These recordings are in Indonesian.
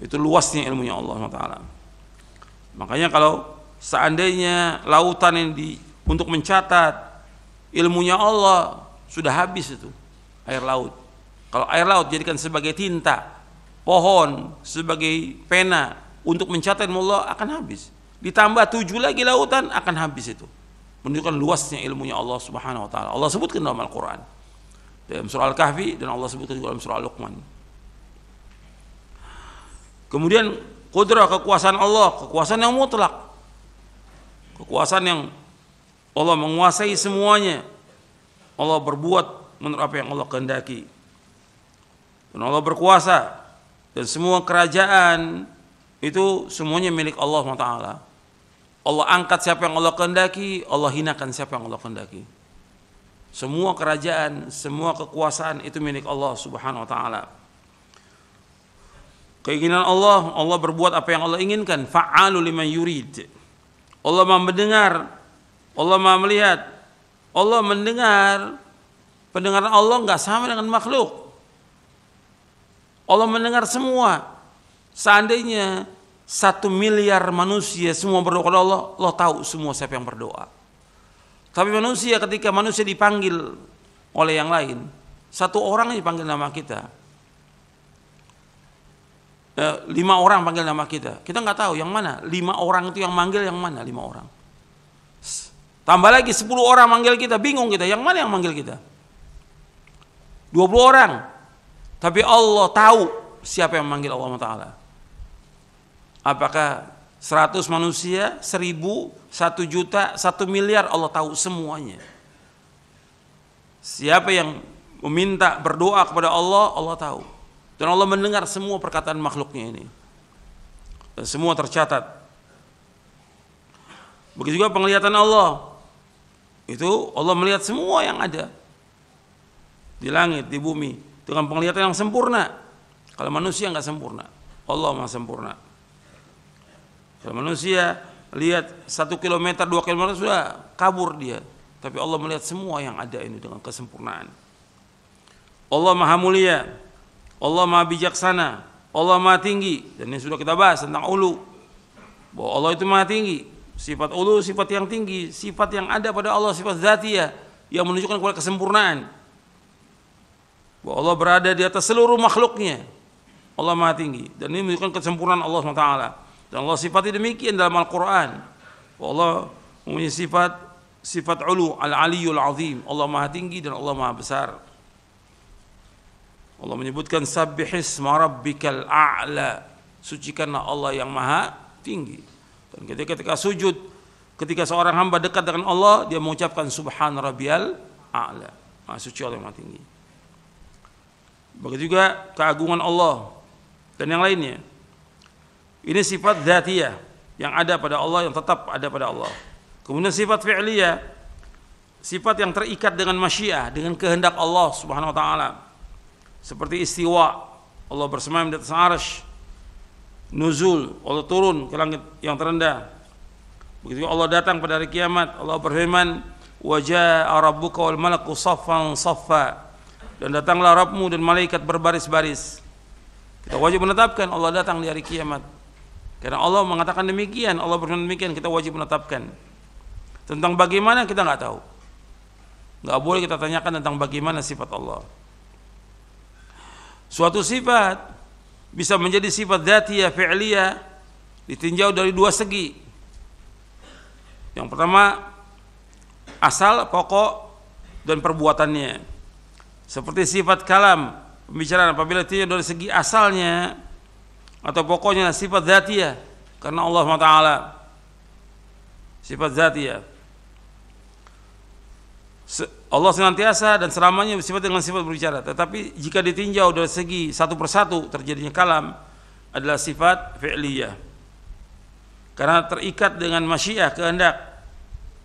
Itu luasnya ilmunya Allah SWT. Makanya kalau seandainya lautan ini untuk mencatat ilmunya Allah, sudah habis itu air laut. Kalau air laut jadikan sebagai tinta, pohon sebagai pena untuk mencatat ilmu Allah, akan habis. Ditambah 7 lagi lautan, akan habis itu. Menunjukkan luasnya ilmunya Allah Subhanahu wa taala. Allah sebutkan dalam Al-Qur'an. Dalam surah Al-Kahfi, dan Allah sebutkan juga dalam surah Al-Luqman. Kemudian qudrah, kekuasaan Allah, kekuasaan yang mutlak. Kekuasaan yang Allah menguasai semuanya. Allah berbuat menurut apa yang Allah kehendaki. Dan Allah berkuasa, dan semua kerajaan itu semuanya milik Allah SWT. Allah angkat siapa yang Allah kehendaki, Allah hinakan siapa yang Allah kehendaki. Semua kerajaan, semua kekuasaan itu milik Allah Subhanahu wa taala. Keinginan Allah, Allah berbuat apa yang Allah inginkan. Fa'alu liman yurid. Allah Maha mendengar, Allah Maha melihat. Allah mendengar. Pendengaran Allah enggak sama dengan makhluk. Allah mendengar semua. Seandainya 1 miliar manusia semua berdoa kepada Allah, Allah tahu semua siapa yang berdoa. Tapi manusia, ketika manusia dipanggil oleh yang lain, 1 orang dipanggil nama kita, 5 orang panggil nama kita, kita nggak tahu yang mana 5 orang itu yang manggil, yang mana 5 orang. Tambah lagi 10 orang manggil kita, bingung kita, yang mana yang manggil kita. 20 orang, tapi Allah tahu siapa yang manggil Allah Ta'ala. Apakah 100 manusia, 1000, 1 juta, 1 miliar, Allah tahu semuanya. Siapa yang meminta berdoa kepada Allah, Allah tahu. Dan Allah mendengar semua perkataan makhluknya ini. Dan semua tercatat. Begitu juga penglihatan Allah. Itu Allah melihat semua yang ada di langit, di bumi, dengan penglihatan yang sempurna. Kalau manusia nggak sempurna, Allah Maha sempurna. Kalau manusia lihat 1 kilometer, 2 kilometer sudah kabur dia. Tapi Allah melihat semua yang ada ini dengan kesempurnaan. Allah Maha mulia, Allah Maha bijaksana, Allah Maha tinggi. Dan ini sudah kita bahas tentang ulu, bahwa Allah itu Maha tinggi. Sifat ulu, sifat yang tinggi, sifat yang ada pada Allah, sifat dzatiyah yang menunjukkan kepada kesempurnaan. Bahwa Allah berada di atas seluruh makhluknya. Allah Maha tinggi. Dan ini menunjukkan kesempurnaan Allah SWT. Dan Allah sifati demikian dalam Al-Quran. Allah mempunyai sifat ulu, al-aliyul azim. Allah Maha tinggi dan Allah Maha besar. Allah menyebutkan sabbihisma rabbikal a'la. Sucikanlah Allah yang Maha tinggi. Dan ketika sujud, ketika seorang hamba dekat dengan Allah, dia mengucapkan subhan rabbiyal a'la. Maha suci Allah yang Maha tinggi. Begitu juga keagungan Allah dan yang lainnya. Ini sifat dzatiyah yang ada pada Allah, yang tetap ada pada Allah. Kemudian sifat fi'liyah, sifat yang terikat dengan masyiah, dengan kehendak Allah Subhanahu wa taala. Seperti istiwa, Allah bersemayam di atas arsy. Nuzul, Allah turun ke langit yang terendah. Begitu Allah datang pada hari kiamat, Allah berfirman, "Wa jaa'a rabbuka wal malaku saffan saffa." Dan datanglah Rabbmu dan malaikat berbaris-baris. Kita wajib menetapkan Allah datang di hari kiamat. Karena Allah mengatakan demikian, Allah berfirman demikian, kita wajib menetapkan. Tentang bagaimana kita nggak tahu. Nggak boleh kita tanyakan tentang bagaimana sifat Allah. Suatu sifat bisa menjadi sifat dzatiyah, fi'liyah, ditinjau dari 2 segi. Yang pertama, asal, pokok, dan perbuatannya. Seperti sifat kalam, pembicaraan, apabila ditinjau dari segi asalnya atau pokoknya sifat dzatiyah, karena Allah SWT sifat dzatiyah. Allah senantiasa dan selamanya bersifat dengan sifat berbicara. Tetapi jika ditinjau dari segi satu persatu terjadinya kalam, adalah sifat fi'liyah, karena terikat dengan masyiah, kehendak.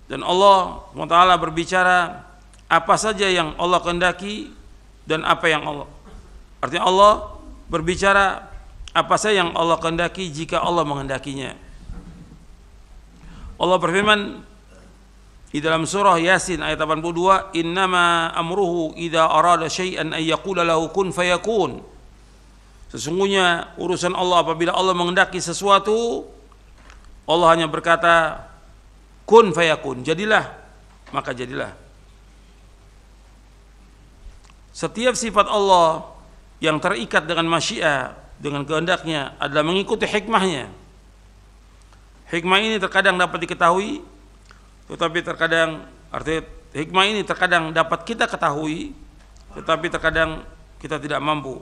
Dan Allah SWT berbicara apa saja yang Allah kehendaki dan apa yang Allah, artinya Allah berbicara apa saja yang Allah kehendaki jika Allah menghendakinya. Allah berfirman di dalam surah Yasin ayat 82, "Innama amruhu idza arada syai'an ay yaqula lahu kun fayakun." Sesungguhnya urusan Allah, apabila Allah menghendaki sesuatu, Allah hanya berkata kun fayakun, jadilah, maka jadilah. Setiap sifat Allah yang terikat dengan masyiah, dengan kehendaknya, adalah mengikuti hikmahnya. Hikmah ini terkadang dapat diketahui, tetapi terkadang, artinya hikmah ini terkadang dapat kita ketahui, tetapi terkadang kita tidak mampu.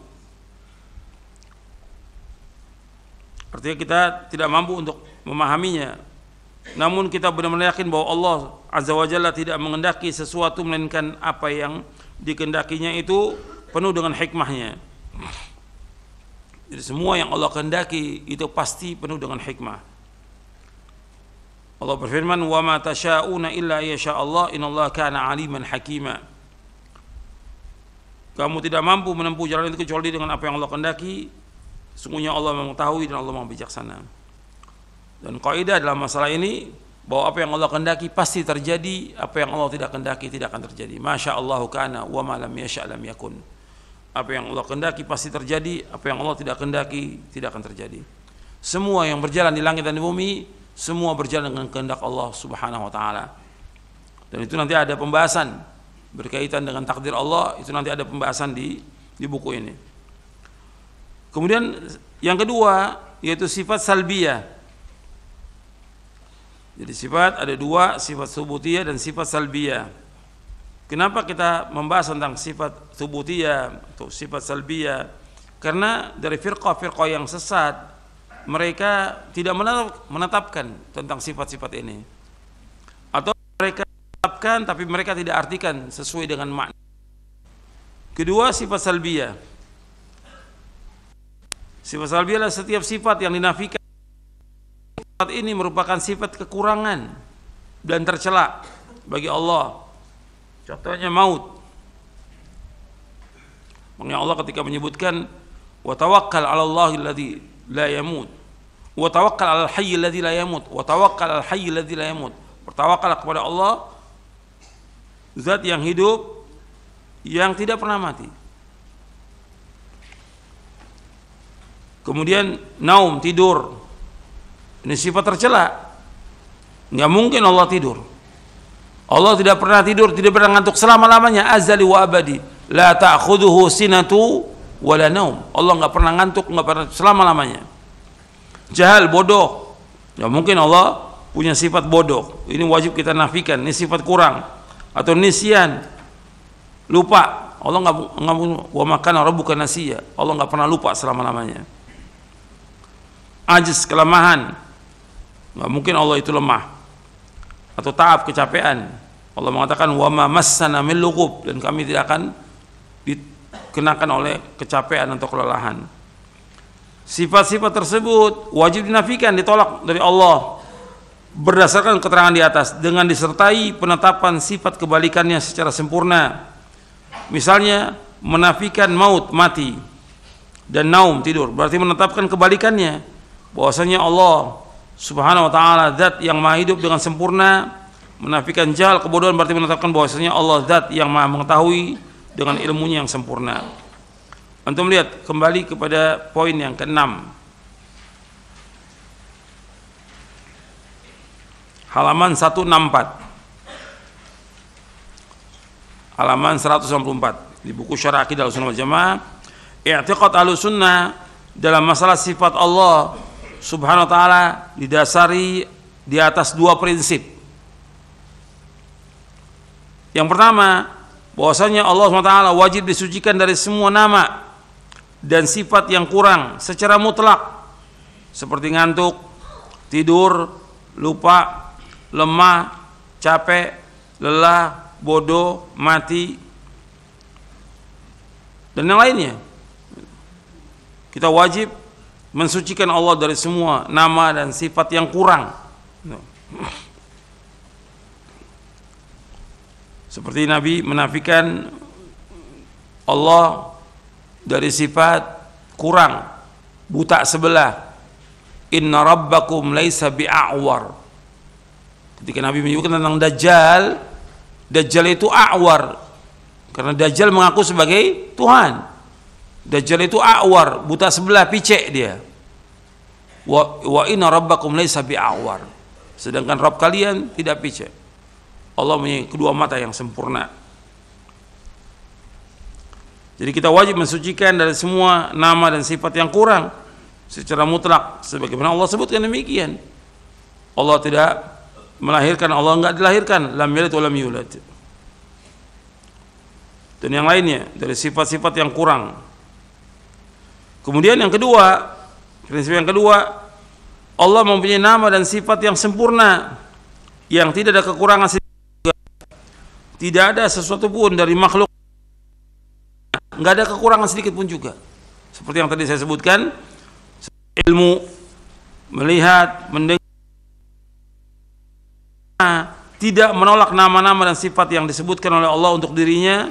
Artinya kita tidak mampu untuk memahaminya. Namun kita benar-benar yakin bahwa Allah Azza wa Jalla tidak menghendaki sesuatu melainkan apa yang dikehendakinya itu penuh dengan hikmahnya. Jadi semua yang Allah kehendaki itu pasti penuh dengan hikmah. Allah berfirman, "Wa ma tasyauna illa yasha Allah, innallaha kana aliman hakima." Kamu tidak mampu menempuh jalan itu kecuali dengan apa yang Allah kehendaki. Sungguhnya Allah mengetahui dan Allah Maha bijaksana. Dan kaidah dalam masalah ini bahwa apa yang Allah kehendaki pasti terjadi, apa yang Allah tidak kehendaki tidak akan terjadi. Masya Allahu kana wa ma lam yasha lam yakun. Apa yang Allah kehendaki pasti terjadi, apa yang Allah tidak kehendaki tidak akan terjadi. Semua yang berjalan di langit dan di bumi, semua berjalan dengan kehendak Allah Subhanahu wa taala. Dan itu nanti ada pembahasan berkaitan dengan takdir Allah, itu nanti ada pembahasan di buku ini. Kemudian yang kedua yaitu sifat salbiyah. Jadi sifat ada dua, sifat subutiyah dan sifat salbiyah. Kenapa kita membahas tentang sifat subutiyah atau sifat salbiyah? Karena dari firqah-firqah yang sesat, mereka tidak menetapkan tentang sifat-sifat ini. Atau mereka menetapkan tapi mereka tidak artikan sesuai dengan makna. Kedua, sifat salbiyah. Sifat salbiyah adalah setiap sifat yang dinafikan. Sifat ini merupakan sifat kekurangan dan tercela bagi Allah. Contohnya maut. Makanya Allah ketika menyebutkan wa tawakkal 'ala Allahi alladzi la yamut, wa tawakkal 'alal hayy alladzi la yamut, wa tawakkal 'alal hayy alladzi la yamut. Bertawakal kepada Allah, zat yang hidup yang tidak pernah mati. Kemudian naum, tidur. Ini sifat tercela. Enggak mungkin Allah tidur. Allah tidak pernah tidur, tidak pernah ngantuk selama-lamanya, azali wa abadi. La ta'khudhuhu sinatu wa la naum. Allah enggak pernah ngantuk, enggak pernah selama-lamanya. Jahal, bodoh. Enggak mungkin Allah punya sifat bodoh. Ini wajib kita nafikan, ini sifat kurang. Atau nisyan, lupa. Allah enggak wa makana rabbuka nasiya. Allah enggak pernah lupa selama-lamanya. Ajiz, kelemahan, nggak mungkin Allah itu lemah. Atau ta'ab, kecapean. Allah mengatakan wa ma massana min lughub, dan kami tidak akan dikenakan oleh kecapean atau kelelahan. Sifat-sifat tersebut wajib dinafikan, ditolak dari Allah berdasarkan keterangan di atas, dengan disertai penetapan sifat kebalikannya secara sempurna. Misalnya menafikan maut, mati, dan naum, tidur, berarti menetapkan kebalikannya, bahwasanya Allah Subhanahu wa taala zat yang maha hidup dengan sempurna. Menafikan jahal, kebodohan, berarti menetapkan bahwasanya Allah zat yang maha mengetahui dengan ilmunya yang sempurna. Antum lihat kembali kepada poin yang keenam, halaman 164, halaman 164 di buku Syarah Aqidah Ahlussunnah wal Jamaah. I'tiqad Ahlussunnah dalam masalah sifat Allah Subhanahu wa taala didasari di atas dua prinsip. Yang pertama, bahwasanya Allah Subhanahu wa taala wajib disucikan dari semua nama dan sifat yang kurang secara mutlak, seperti ngantuk, tidur, lupa, lemah, capek, lelah, bodoh, mati, dan yang lainnya. Kita wajib mensucikan Allah dari semua nama dan sifat yang kurang. Seperti Nabi menafikan Allah dari sifat kurang, buta sebelah. Inna rabbakum laisa bi'a'war. Ketika Nabi menyebutkan tentang Dajjal, Dajjal itu a'war, karena Dajjal mengaku sebagai Tuhan. Dajjal itu a'war, buta sebelah, picek dia. Wa inna rabbakum laisa bi'awar. Sedangkan Rabb kalian tidak picek. Allah punya kedua mata yang sempurna. Jadi kita wajib mensucikan dari semua nama dan sifat yang kurang secara mutlak, sebagaimana Allah sebutkan demikian. Allah tidak melahirkan, Allah enggak dilahirkan, lam yalid wa lam yulad. Dan yang lainnya dari sifat-sifat yang kurang. Kemudian yang kedua, prinsip yang kedua, Allah mempunyai nama dan sifat yang sempurna, yang tidak ada kekurangan sedikit. Tidak ada sesuatu pun dari makhluk, nggak ada kekurangan sedikit pun juga. Seperti yang tadi saya sebutkan, ilmu, melihat, mendengar, tidak menolak nama-nama dan sifat yang disebutkan oleh Allah untuk dirinya,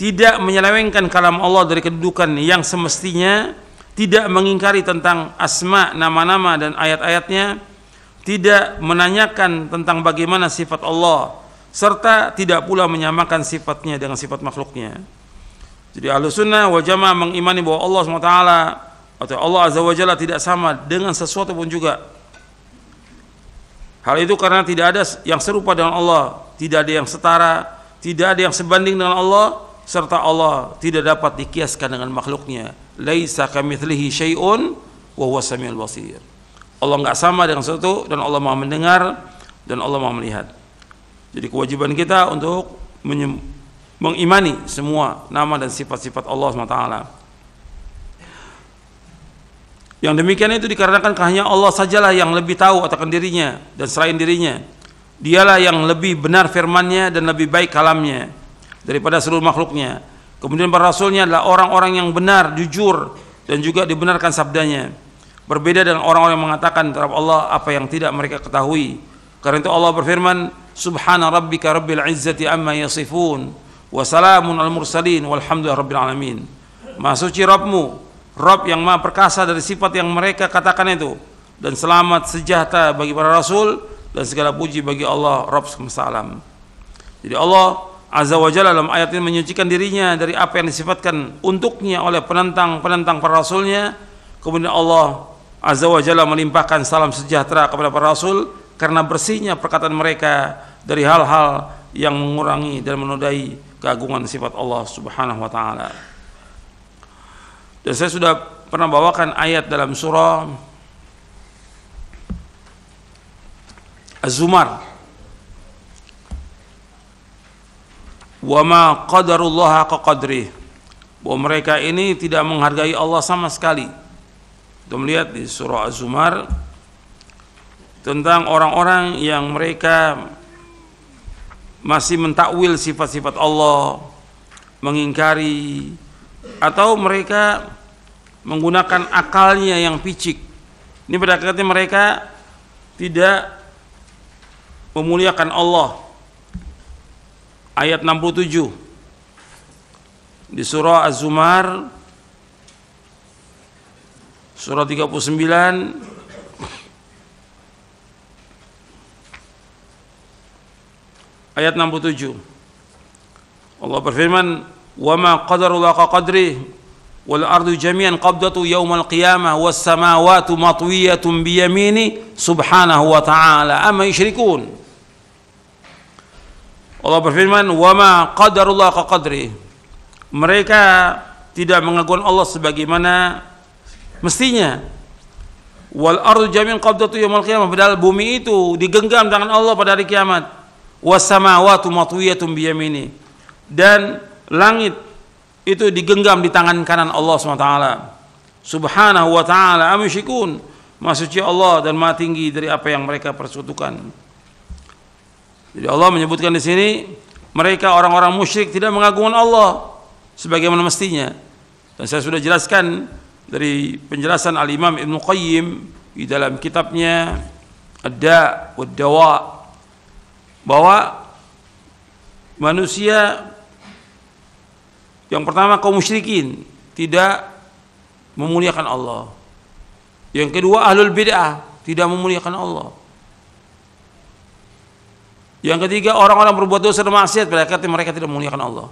tidak menyelewengkan kalam Allah dari kedudukan yang semestinya, tidak mengingkari tentang asma, nama-nama dan ayat-ayatnya, tidak menanyakan tentang bagaimana sifat Allah, serta tidak pula menyamakan sifatnya dengan sifat makhluknya. Jadi Ahlus Sunnah wal Jamaah mengimani bahwa Allah SWT atau Allah Azza wa Jalla tidak sama dengan sesuatu pun juga. Hal itu karena tidak ada yang serupa dengan Allah, tidak ada yang setara, tidak ada yang sebanding dengan Allah, serta Allah tidak dapat dikiaskan dengan makhluknya. Laisa kamitslihi syai'un wa huwas samiul basir. Allah enggak sama dengan sesuatu, dan Allah Maha mendengar dan Allah Maha melihat. Jadi kewajiban kita untuk mengimani semua nama dan sifat-sifat Allah SWT. Yang demikian itu dikarenakan hanya Allah sajalah yang lebih tahu akan dirinya dan selain dirinya. Dialah yang lebih benar firman-Nya dan lebih baik kalamnya daripada seluruh makhluknya. Kemudian para rasulnya adalah orang-orang yang benar, jujur, dan juga dibenarkan sabdanya. Berbeda dengan orang-orang yang mengatakan terhadap Allah apa yang tidak mereka ketahui. Karena itu Allah berfirman, Subhana rabbika rabbil izzati amma yasifun, wa salamun al mursalin, walhamdulillahi rabbil alamin. Maha suci Rabbmu, Rabb yang maha perkasa dari sifat yang mereka katakan itu, dan selamat sejahtera bagi para rasul, dan segala puji bagi Allah Rabb semesta alam. Jadi Allah Azza wa Jalla dalam ayat ini menyucikan dirinya dari apa yang disifatkan untuknya oleh penentang para rasulnya. Kemudian Allah Azza wa Jalla melimpahkan salam sejahtera kepada para rasul karena bersihnya perkataan mereka dari hal-hal yang mengurangi dan menodai keagungan sifat Allah Subhanahu wa taala. Dan saya sudah pernah bawakan ayat dalam surah Az-Zumar, wa ma qadarullah haqqa qadrih, bahwa mereka ini tidak menghargai Allah sama sekali. Kita melihat di surah Az-Zumar tentang orang-orang yang mereka masih mentakwil sifat-sifat Allah, mengingkari, atau mereka menggunakan akalnya yang picik. Ini pada hakikatnya mereka tidak memuliakan Allah. Ayat 67 di surah Az-Zumar, surah 39, ayat 67. Allah berfirman, "Wa ma qadarullah ka qadri wal ardu jami'an qabdatu yaumal qiyamah was samawati matwiyatun bi yamini subhanahu wa ta'ala amma yusyrikun." Allah berfirman, "Wa ma qadarullah ka qadri." Mereka tidak mengagungkan Allah sebagaimana mestinya. Wal ardu jami'an qabdatu yaumal qiyamah, padahal bumi itu digenggam tangan Allah pada hari kiamat. Was samawati matwiyatun bi yamini, dan langit itu digenggam di tangan kanan Allah SWT. Subhanahu wa ta'ala amma yusyrikun. Maha suci Allah dan maha tinggi dari apa yang mereka persekutukan. Jadi Allah menyebutkan di sini mereka orang-orang musyrik tidak mengagungkan Allah sebagaimana mestinya. Dan saya sudah jelaskan dari penjelasan Al-Imam Ibnu Qayyim di dalam kitabnya Ad-Da' wad-Dawa, bahwa manusia yang pertama kaum musyrikin tidak memuliakan Allah. Yang kedua ahlul bid'ah tidak memuliakan Allah. Yang ketiga orang-orang berbuat dosa dan maksiat, berarti mereka tidak memuliakan Allah.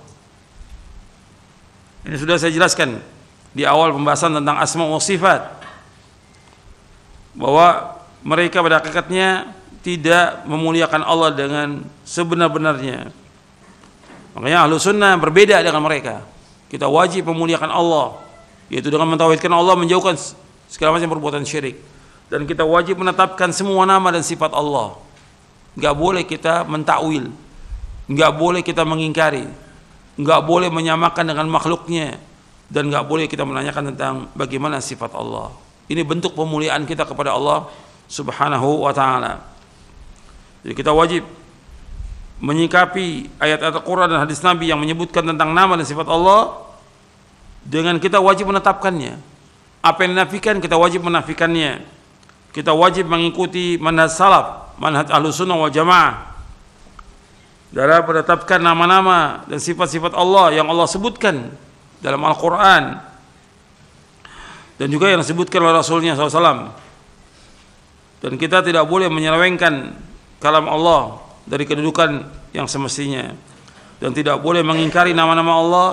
Ini sudah saya jelaskan di awal pembahasan tentang asma wa sifat, bahwa mereka pada hakikatnya tidak memuliakan Allah dengan sebenar-benarnya. Makanya ahlu sunnah berbeda dengan mereka. Kita wajib memuliakan Allah, yaitu dengan mentauhidkan Allah, menjauhkan segala macam perbuatan syirik. Dan kita wajib menetapkan semua nama dan sifat Allah. Enggak boleh kita mentakwil, enggak boleh kita mengingkari, enggak boleh menyamakan dengan makhluknya, dan enggak boleh kita menanyakan tentang bagaimana sifat Allah. Ini bentuk pemuliaan kita kepada Allah Subhanahu wa taala. Jadi kita wajib menyikapi ayat-ayat Al-Quran dan hadis Nabi yang menyebutkan tentang nama dan sifat Allah, dengan kita wajib menetapkannya. Apa yang dinafikan kita wajib menafikannya. Kita wajib mengikuti manhaj salaf, manhaj ahlu sunnah wal jamaah, dalam menetapkan nama-nama dan sifat-sifat Allah yang Allah sebutkan dalam Al-Quran dan juga yang disebutkan oleh Rasulnya SAW. Dan kita tidak boleh menyelewengkan kalam Allah dari kedudukan yang semestinya, dan tidak boleh mengingkari nama-nama Allah,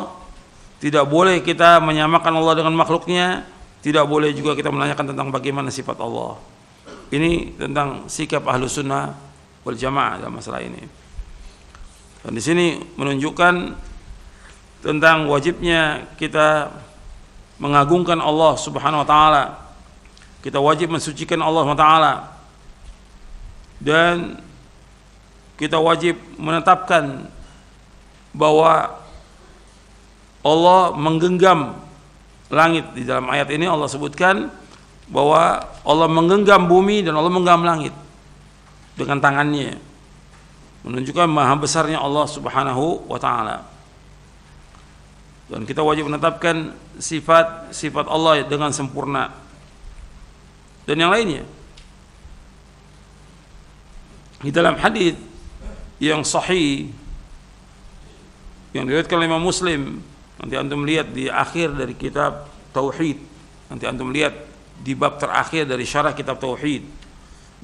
tidak boleh kita menyamakan Allah dengan makhluknya, tidak boleh juga kita menanyakan tentang bagaimana sifat Allah. Ini tentang sikap ahlu sunnah wal jamaah dalam masalah ini. Dan di sini menunjukkan tentang wajibnya kita mengagungkan Allah Subhanahu wa taala. Kita wajib mensucikan Allah Subhanahu wa taala, dan kita wajib menetapkan bahwa Allah menggenggam langit. Di dalam ayat ini Allah sebutkan bahwa Allah menggenggam bumi dan Allah menggenggam langit dengan tangannya, menunjukkan maha besarnya Allah Subhanahu wa taala. Dan kita wajib menetapkan sifat-sifat Allah dengan sempurna dan yang lainnya. Di dalam hadis yang sahih yang diriwayatkan oleh Imam Muslim, nanti antum lihat di akhir dari kitab Tauhid, nanti antum lihat di bab terakhir dari syarah kitab Tauhid,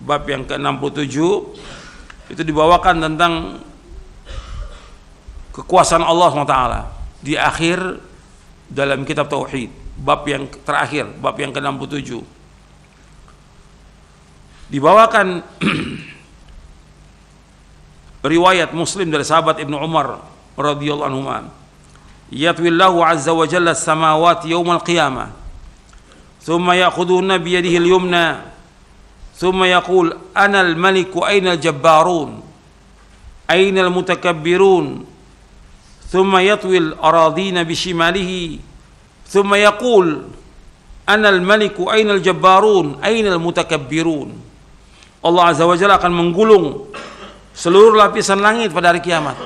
bab yang ke-67, itu dibawakan tentang kekuasaan Allah SWT di akhir dalam kitab Tauhid, bab yang terakhir, bab yang ke-67. Dibawakan riwayat Muslim dari sahabat Ibnu Umar radhiyallahu anhu, yatwillahu azza wa jalla as-samawati yawmal qiyamah thumma ya'khudhuna bi yadihi al-yumna thumma yaqul ana al-maliku ayna al-jabbarun ayna al-mutakabbirun thumma yatwil aradina bi shimalihi thumma yaqul ana al-maliku ayna al-jabbarun ayna al-mutakabbirun. Allah azza wa jalla akan menggulung seluruh lapisan langit pada hari kiamat.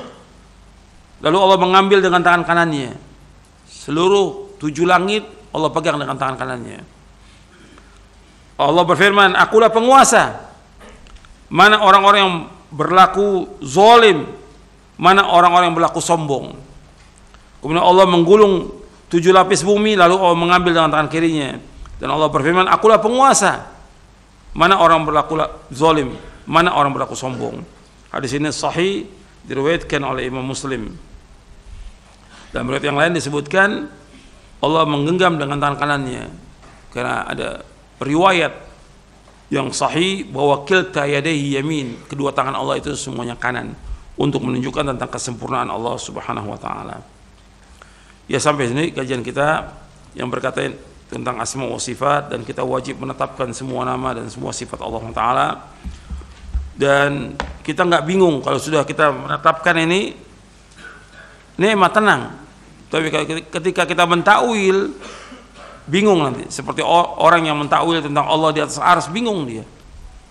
Lalu Allah mengambil dengan tangan kanannya seluruh 7 langit, Allah pegang dengan tangan kanannya. Allah berfirman, akulah penguasa. Mana orang-orang yang berlaku zalim, mana orang-orang yang berlaku sombong. Kemudian Allah menggulung 7 lapis bumi, lalu Allah mengambil dengan tangan kirinya. Dan Allah berfirman, akulah penguasa. Mana orang berlaku zalim, mana orang berlaku sombong. Hadis ini sahih, diriwayatkan oleh Imam Muslim. Dan riwayat yang lain disebutkan Allah menggenggam dengan tangan kanannya, karena ada riwayat yang sahih bahwa kilta yadayhi yamin, kedua tangan Allah itu semuanya kanan, untuk menunjukkan tentang kesempurnaan Allah Subhanahu wa taala. Ya, sampai sini kajian kita yang berkaitan tentang asma wa sifat, dan kita wajib menetapkan semua nama dan semua sifat Allah taala. Dan kita nggak bingung kalau sudah kita menetapkan ini nikmat, tenang. Tapi ketika kita mentakwil, bingung nanti. Seperti orang yang mentakwil tentang Allah di atas arsy, bingung dia,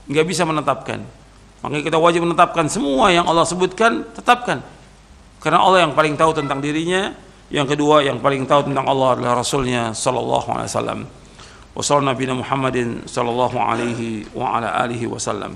nggak bisa menetapkan. Makanya kita wajib menetapkan semua yang Allah sebutkan, tetapkan, karena Allah yang paling tahu tentang dirinya. Yang kedua, yang paling tahu tentang Allah adalah Rasulnya Sallallahu Alaihi Wasallam. Wassalamualaikum Muhammadin Sallallahu Alaihi wa ala alihi Wasallam.